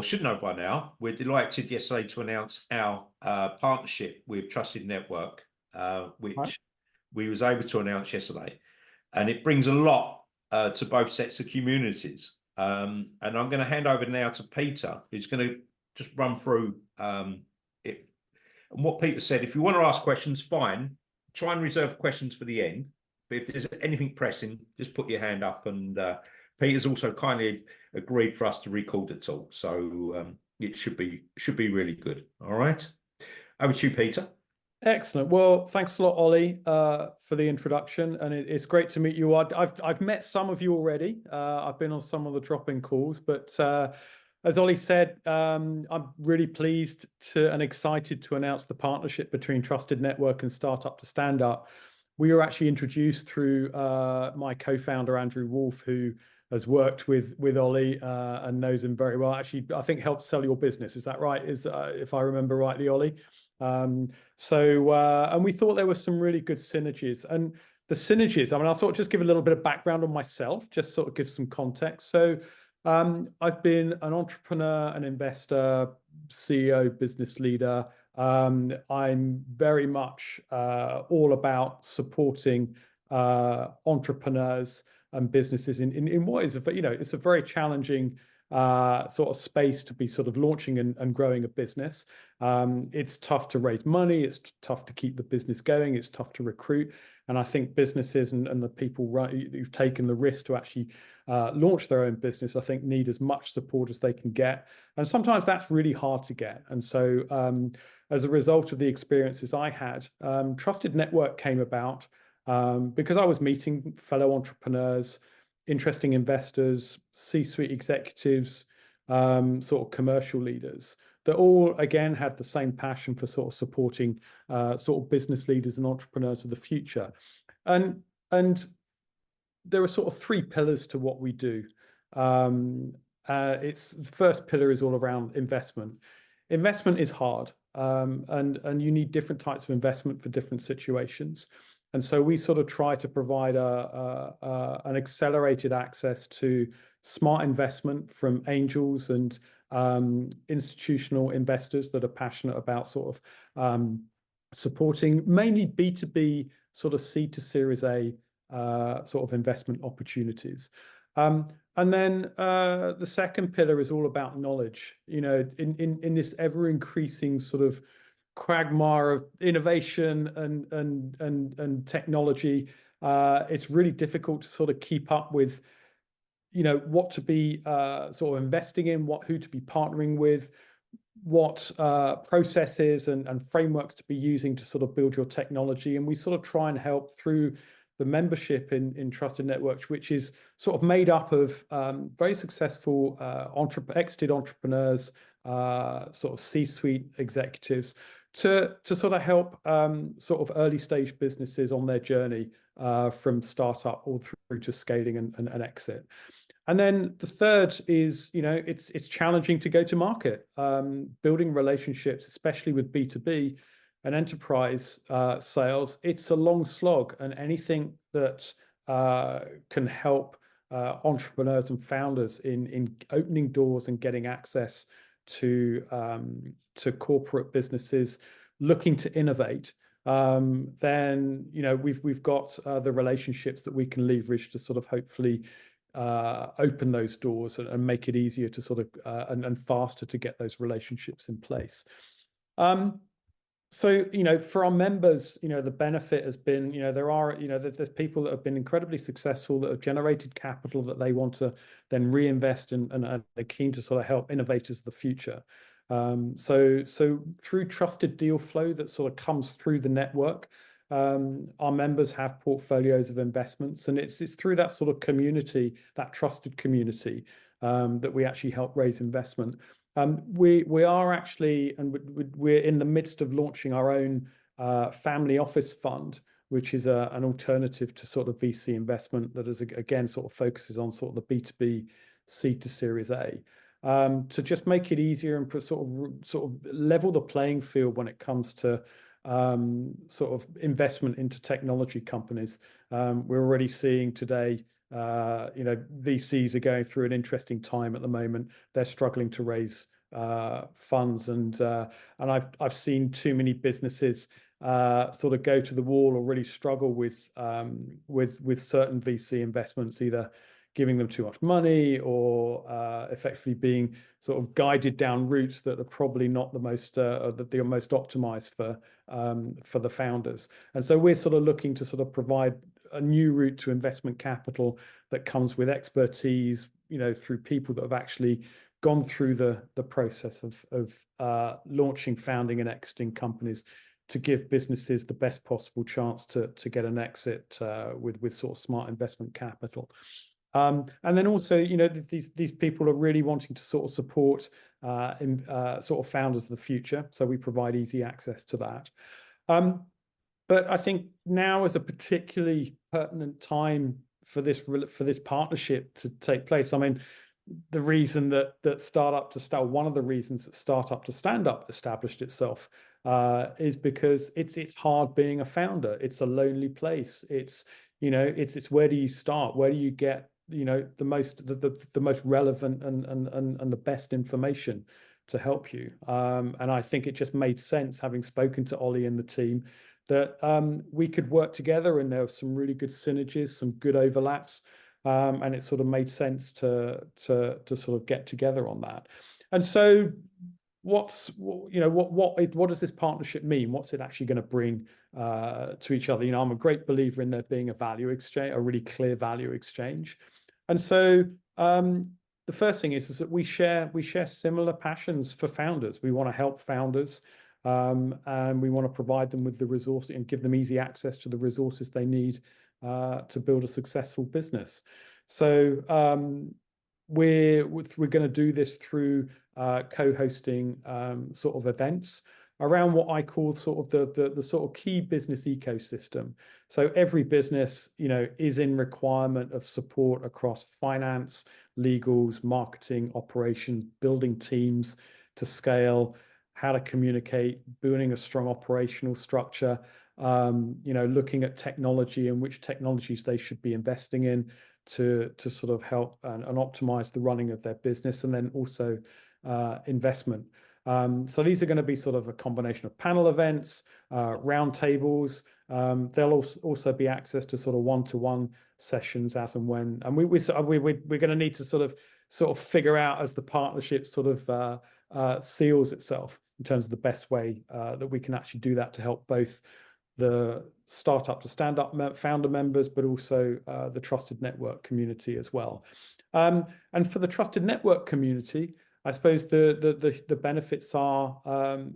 should know by now, we're delighted yesterday to announce our partnership with Trusted Network, which we was able to announce yesterday. And it brings a lot to both sets of communities. And I'm going to hand over now to Peter, who's going to just run through it. And what Peter said, if you want to ask questions, fine. Try and reserve questions for the end. But if there's anything pressing, just put your hand up. And Peter's also kindly agreed for us to record it all. So it should be really good. All right. Over to you, Peter. Excellent. Well, thanks a lot, Ollie, for the introduction, and it's great to meet you. I've met some of you already. I've been on some of the drop-in calls, but as Ollie said, I'm really pleased and excited to announce the partnership between Trusted Network and Startup to Stand Up. We were actually introduced through my co-founder Andrew Wolf, who has worked with Ollie and knows him very well. Actually, I think helped sell your business. Is that right? If I remember rightly, Ollie? And we thought there were some really good synergies, and the synergies, I mean, I'll sort of just give a little bit of background on myself, just sort of give some context. So I've been an entrepreneur, an investor, CEO, business leader. I'm very much all about supporting entrepreneurs and businesses in what is it's a very challenging sort of space to be sort of launching and growing a business. It's tough to raise money. It's tough to keep the business going. It's tough to recruit. And I think businesses and the people who've taken the risk to actually launch their own business, I think, need as much support as they can get. And sometimes that's really hard to get. And so as a result of the experiences I had, Trusted Network came about because I was meeting fellow entrepreneurs, interesting investors, C-suite executives, sort of commercial leaders that all, again, had the same passion for sort of supporting sort of business leaders and entrepreneurs of the future. And there are sort of three pillars to what we do. The first pillar is all around investment. Investment is hard, and you need different types of investment for different situations. And so we sort of try to provide an accelerated access to smart investment from angels and institutional investors that are passionate about sort of supporting mainly B2B sort of C to Series A sort of investment opportunities. And then the second pillar is all about knowledge. In this ever increasing sort of quagmire of innovation and technology, it's really difficult to sort of keep up with, what to be sort of investing in, who to be partnering with, what processes and frameworks to be using to sort of build your technology. And we sort of try and help through the membership in Trusted Networks, which is sort of made up of very successful exited entrepreneurs, sort of C-suite executives, to sort of help sort of early stage businesses on their journey from startup all through to scaling and exit. And then the third is, it's challenging to go to market, building relationships, especially with B2B and enterprise sales. It's a long slog, and anything that can help entrepreneurs and founders in opening doors and getting access to corporate businesses looking to innovate, then we've got the relationships that we can leverage to sort of hopefully open those doors and make it easier to sort of and faster to get those relationships in place. So, for our members, the benefit has been, there's people that have been incredibly successful that have generated capital that they want to then reinvest in, and are keen to sort of help innovators of the future. So through trusted deal flow that sort of comes through the network, our members have portfolios of investments, and it's through that sort of community, that trusted community, that we actually help raise investment. We are actually, and we're in the midst of launching our own family office fund, which is an alternative to sort of VC investment that is, again, sort of focuses on sort of the B2B C to Series A, to just make it easier and sort of level the playing field when it comes to sort of investment into technology companies. We're already seeing today VCs are going through an interesting time at the moment. They're struggling to raise funds, and I've seen too many businesses sort of go to the wall or really struggle with certain VC investments, either giving them too much money or effectively being sort of guided down routes that are probably not the most optimized for the founders. And so we're sort of looking to sort of provide a new route to investment capital that comes with expertise, through people that have actually gone through the process of launching, founding, and exiting companies, to give businesses the best possible chance to get an exit with sort of smart investment capital. And then also, these people are really wanting to sort of support sort of founders of the future. So we provide easy access to that. But I think now is a particularly pertinent time for this partnership to take place. I mean, the reason that one of the reasons that Startup to Stand Up established itself is because it's hard being a founder. It's a lonely place. It's where do you start? Where do you get the most relevant and the best information to help you? And I think it just made sense, having spoken to Ollie and the team, that we could work together, and there were some really good synergies, some good overlaps, and it sort of made sense to sort of get together on that. And so what does this partnership mean? What's it actually going to bring to each other? I'm a great believer in there being a value exchange, a really clear value exchange. And so the first thing is that we share similar passions for founders. We want to help founders, and we want to provide them with the resources and give them easy access to the resources they need to build a successful business. So we're going to do this through co-hosting sort of events around what I call sort of the sort of key business ecosystem. So every business, is in requirement of support across finance, legals, marketing, operations, building teams to scale, how to communicate, building a strong operational structure, looking at technology and which technologies they should be investing in to sort of help and optimize the running of their business, and then also investment. So these are going to be sort of a combination of panel events, roundtables. There'll also be access to sort of one-to-one sessions as and when. And we're going to need to sort of figure out, as the partnership sort of seals itself, in terms of the best way that we can actually do that to help both the Startup to Stand Up founder members, but also the Trusted Network community as well. And for the Trusted Network community, I suppose the benefits are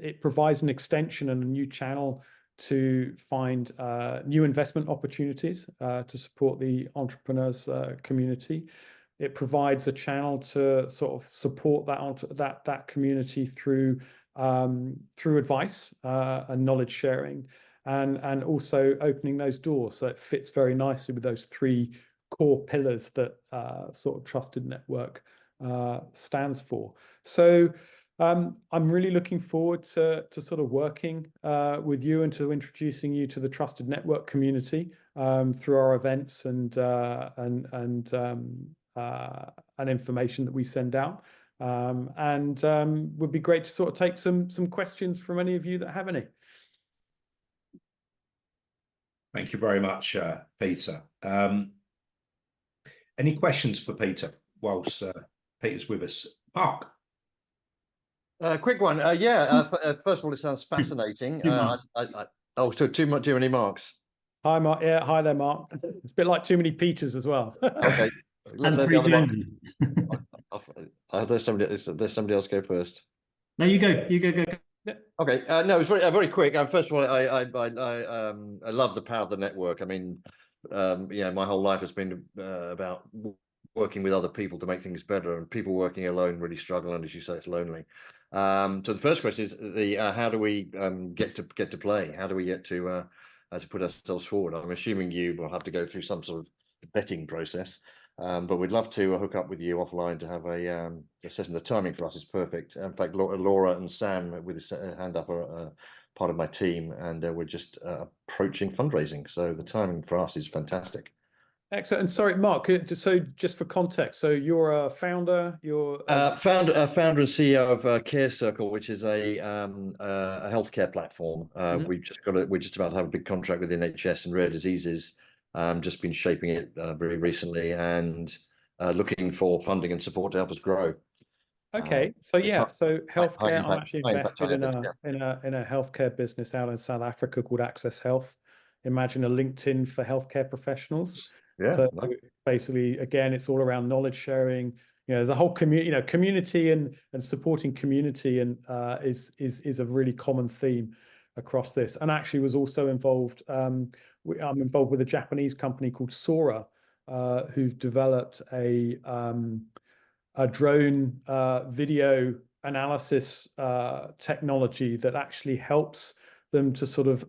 it provides an extension and a new channel to find new investment opportunities to support the entrepreneurs community. It provides a channel to sort of support that community through advice and knowledge sharing, and also opening those doors. So it fits very nicely with those three core pillars that sort of Trusted Network stands for. So I'm really looking forward to sort of working with you and to introducing you to the Trusted Network community through our events and information that we send out. Would be great to sort of take some questions from any of you that have any. Thank you very much, Peter. Any questions for Peter whilst Peter's with us? Mark. Quick one. First of all, it sounds fascinating. So too many Marks. Hi, Mark. Yeah, hi there, Mark. It's a bit like too many Peters as well. Okay. And 3 Joneses. There's somebody else go first. No, you go. Go. Okay. No, it's very quick. First of all, I love the power of the network. I mean, my whole life has been about working with other people to make things better, and people working alone really struggle, and as you say, it's lonely. So the first question is how do we get to play? How do we get to put ourselves forward? I'm assuming you will have to go through some sort of vetting process, but we'd love to hook up with you offline to have a session. The timing for us is perfect. In fact, Laura and Sam with his hand up are part of my team, and we're just approaching fundraising, so the timing for us is fantastic. Excellent. And sorry, Mark, so just for context, so you're a founder, you're Founder and CEO of Care Circle, which is a healthcare platform. Mhm. We're just about to have a big contract with the NHS and rare diseases. Just been shaping it very recently and looking for funding and support to help us grow. Okay, so yeah, so High healthcare. I'm impact, actually high impact, invested high in impact, a healthcare business out in South Africa called Access Health. Imagine a LinkedIn for healthcare professionals. yeah. So Nice. basically, again, it's all around knowledge sharing. You know, there's a whole community, community and supporting community, and is a really common theme across this. And actually, was also involved. I'm involved with a Japanese company called Sora, who've developed a drone video analysis technology that actually helps them to sort of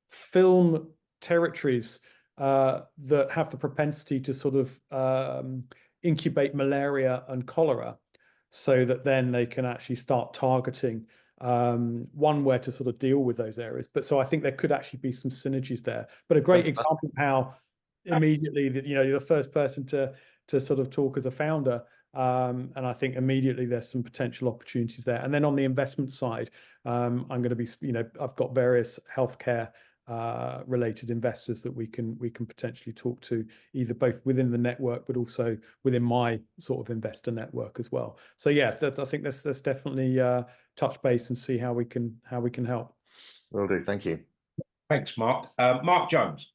film territories that have the propensity to sort of incubate malaria and cholera, so that then they can actually start targeting one where to sort of deal with those areas. But so I think there could actually be some synergies there. But a great example of how immediately that you're the first person to sort of talk as a founder. And I think immediately there's some potential opportunities there. And then on the investment side, I'm going to be, I've got various healthcare related investors that we can potentially talk to, either both within the network, but also within my sort of investor network as well. So yeah, I think let's definitely touch base and see how we can help. Will do. Thank you. Thanks, Mark. Mark Jones.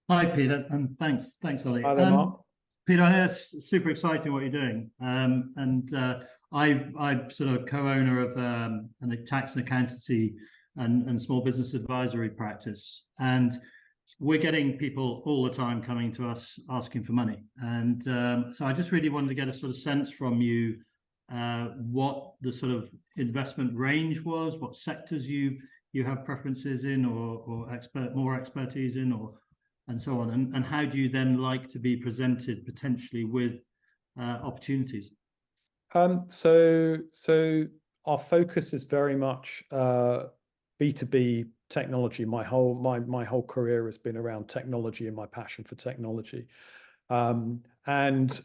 Hi, Peter, and thanks, Ollie. Hi there, Mark. Peter, I think that's super exciting what you're doing. I'm sort of co-owner of a tax and accountancy and small business advisory practice, and we're getting people all the time coming to us asking for money. And so I just really wanted to get a sort of sense from you what the sort of investment range was, what sectors you have preferences in, or more expertise in, and so on, and how do you then like to be presented potentially with opportunities? So our focus is very much B2B technology. My whole career has been around technology and my passion for technology. And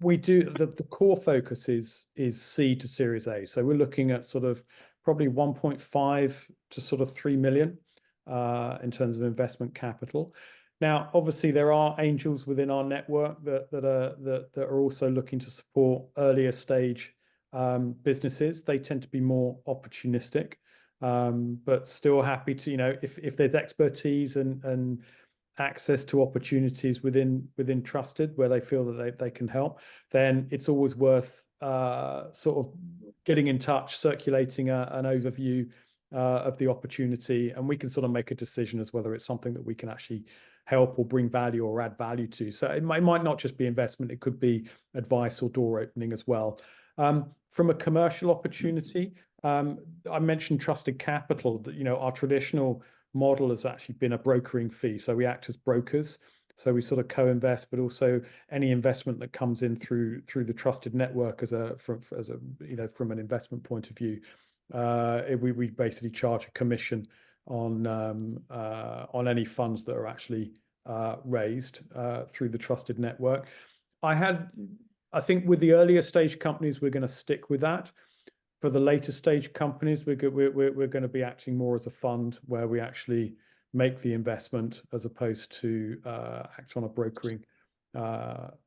we do the core focus is C to Series A. So we're looking at sort of probably 1.5 to sort of 3 million in terms of investment capital. Now, obviously, there are angels within our network that are also looking to support earlier stage businesses. They tend to be more opportunistic, but still happy to, if there's expertise and access to opportunities within Trusted where they feel that they can help, then it's always worth sort of getting in touch, circulating an overview of the opportunity, and we can sort of make a decision as whether it's something that we can actually help or bring value or add value to. So it might not just be investment, it could be advice or door opening as well. From a commercial opportunity, I mentioned Trusted Capital, that our traditional model has actually been a brokering fee. So we act as brokers. So we sort of co-invest, but also any investment that comes in through the Trusted network from an investment point of view, we basically charge a commission on any funds that are actually raised through the Trusted network. I think with the earlier stage companies, we're going to stick with that. For the later stage companies, we're going to be acting more as a fund where we actually make the investment as opposed to act on a brokering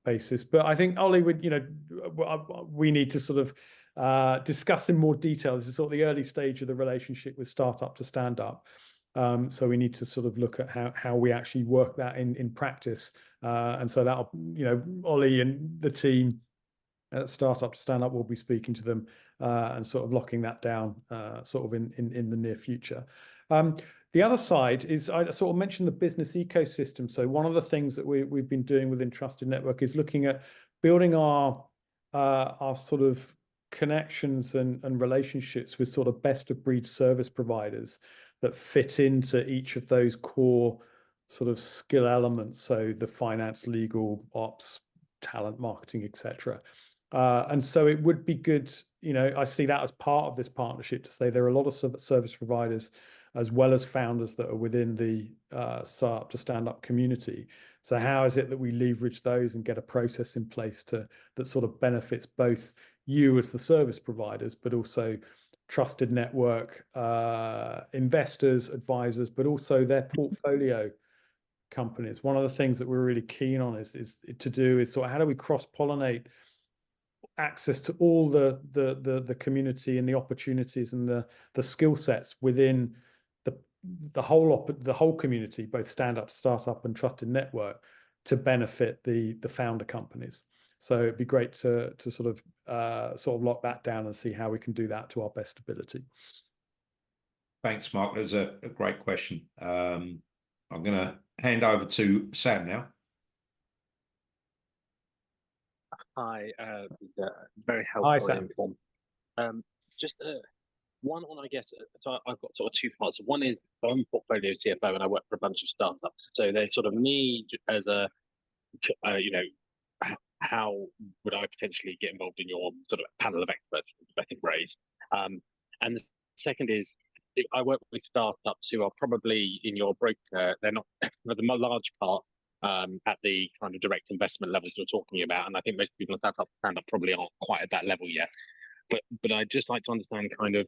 basis. But I think, Ollie, we need to sort of discuss in more detail. This is sort of the early stage of the relationship with startup to stand up. So we need to sort of look at how we actually work that in practice. And so that'll, Ollie and the team at Startup to Stand Up will be speaking to them and sort of locking that down sort of in the near future. The other side is, I sort of mentioned the business ecosystem. So one of the things that we've been doing within Trusted Network is looking at building our sort of connections and relationships with sort of best of breed service providers that fit into each of those core sort of skill elements. So the finance, legal, ops, talent, marketing, etc. And so it would be good, I see that as part of this partnership to say there are a lot of service providers as well as founders that are within the startup to stand up community. So how is it that we leverage those and get a process in place that sort of benefits both you as the service providers, but also trusted network investors, advisors, but also their portfolio companies. One of the things that we're really keen on is sort of how do we cross-pollinate access to all the community and the opportunities and the skill sets within the whole community, both stand-up, startup, and trusted network, to benefit the founder companies. So it'd be great to sort of lock that down and see how we can do that to our best ability. Thanks, Mark. That was a great question. I'm going to hand over to Sam now. Hi, very helpful. Hi, Sam. Just one on, I guess, so I've got sort of two parts. One is I'm portfolio CFO and I work for a bunch of startups. So they sort of need as a, how would I potentially get involved in your sort of panel of experts, I think, raise? And the second is, I work with startups who are probably in your broker, they're not, for the large part, at the kind of direct investment levels you're talking about. And I think most people in stand up probably aren't quite at that level yet. But I'd just like to understand kind of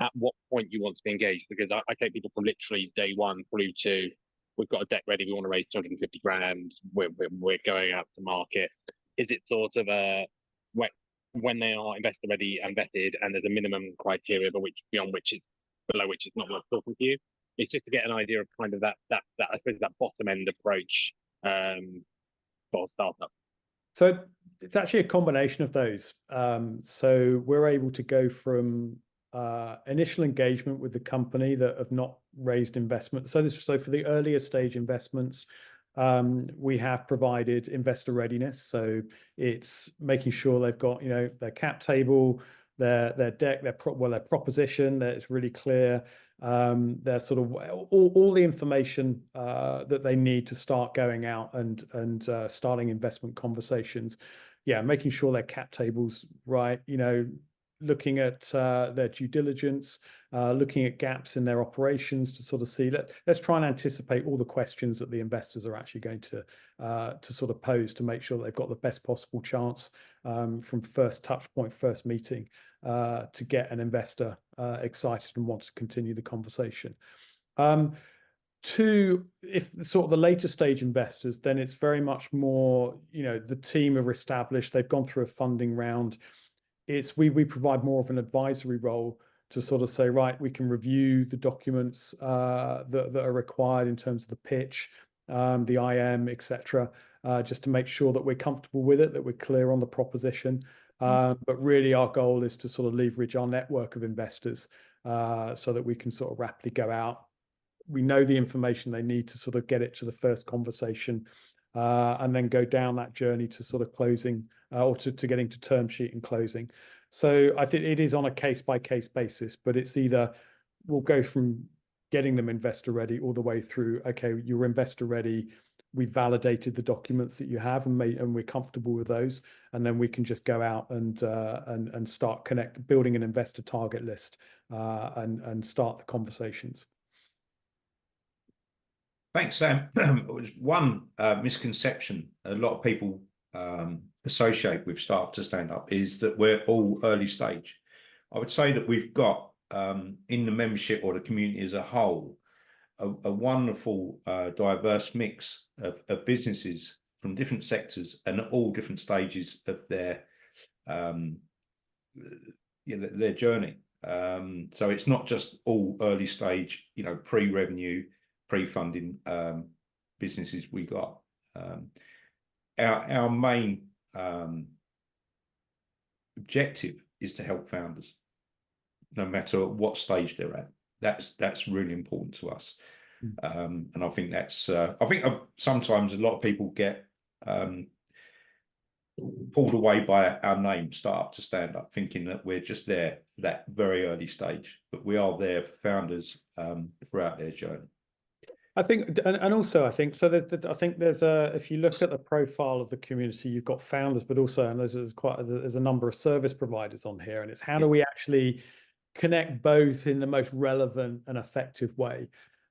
at what point you want to be engaged, because I take people from literally day one through to, we've got a deck ready, we want to raise 250 grand, we're going out to market. Is it sort of when they are investor ready and vetted and there's a minimum criteria below which it's not worth talking to you? It's just to get an idea of kind of that I suppose that bottom end approach for startup. So it's actually a combination of those. So we're able to go from initial engagement with the company that have not raised investment. So for the earlier stage investments, we have provided investor readiness. So it's making sure they've got, their cap table, their deck, their proposition, that it's really clear. Their sort of all the information that they need to start going out and starting investment conversations. Yeah, making sure their cap table's right, looking at their due diligence, looking at gaps in their operations to sort of see, let's try and anticipate all the questions that the investors are actually going to sort of pose to make sure that they've got the best possible chance from first touch point, first meeting, to get an investor excited and want to continue the conversation. If sort of the later stage investors, then it's very much more, the team are established, they've gone through a funding round. We provide more of an advisory role to sort of say, right, we can review the documents that are required in terms of the pitch, the IM, etc., just to make sure that we're comfortable with it, that we're clear on the proposition. But really our goal is to sort of leverage our network of investors so that we can sort of rapidly go out. We know the information they need to sort of get it to the first conversation and then go down that journey to sort of closing or to getting to term sheet and closing. So I think it is on a case-by-case basis, but it's either we'll go from getting them investor ready all the way through, okay, you're investor ready, we've validated the documents that you have and we're comfortable with those, and then we can just go out and start building an investor target list and start the conversations. Thanks, Sam. One misconception a lot of people associate with Startup to Stand Up is that we're all early stage. I would say that we've got in the membership or the community as a whole a wonderful diverse mix of businesses from different sectors and at all different stages of their journey. So it's not just all early stage, pre-revenue, pre-funding businesses we got. Our main objective is to help founders, no matter what stage they're at. That's really important to us, and I think that's. I think sometimes a lot of people get pulled away by our name, Startup to Stand Up, thinking that we're just there for that very early stage, but we are there for founders throughout their journey. I think, and also I think so that I think there's if you look at the profile of the community, you've got founders, but also, and there's a number of service providers on here, and it's how do we actually connect both in the most relevant and effective way.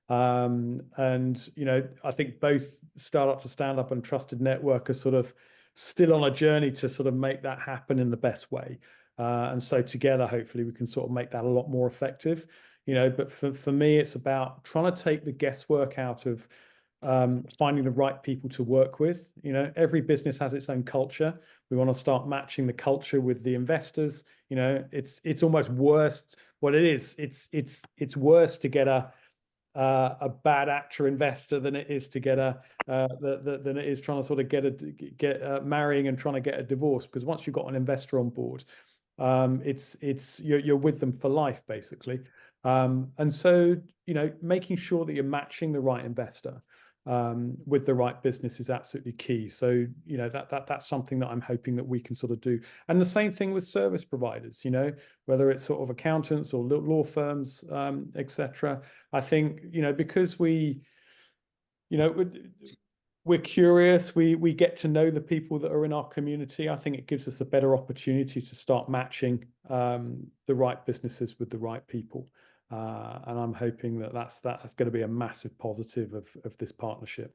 And, you know, I think both Startup to Stand Up and Trusted Network are sort of still on a journey to sort of make that happen in the best way. And so together, hopefully we can sort of make that a lot more effective, you know. But for me, it's about trying to take the guesswork out of finding the right people to work with. You know, every business has its own culture. We want to start matching the culture with the investors. You know, it's almost worse. What it is, it's worse to get a bad actor investor than it is to get than it is trying to sort of get marrying and trying to get a divorce. Because once you've got an investor on board, you're with them for life, basically. And so, you know, making sure that you're matching the right investor with the right business is absolutely key. So, you know, that's something that I'm hoping that we can sort of do. And the same thing with service providers, you know, whether it's sort of accountants or law firms, etc. I think, you know, because we're curious, we get to know the people that are in our community. I think it gives us a better opportunity to start matching the right businesses with the right people. And I'm hoping that that's going to be a massive positive of this partnership.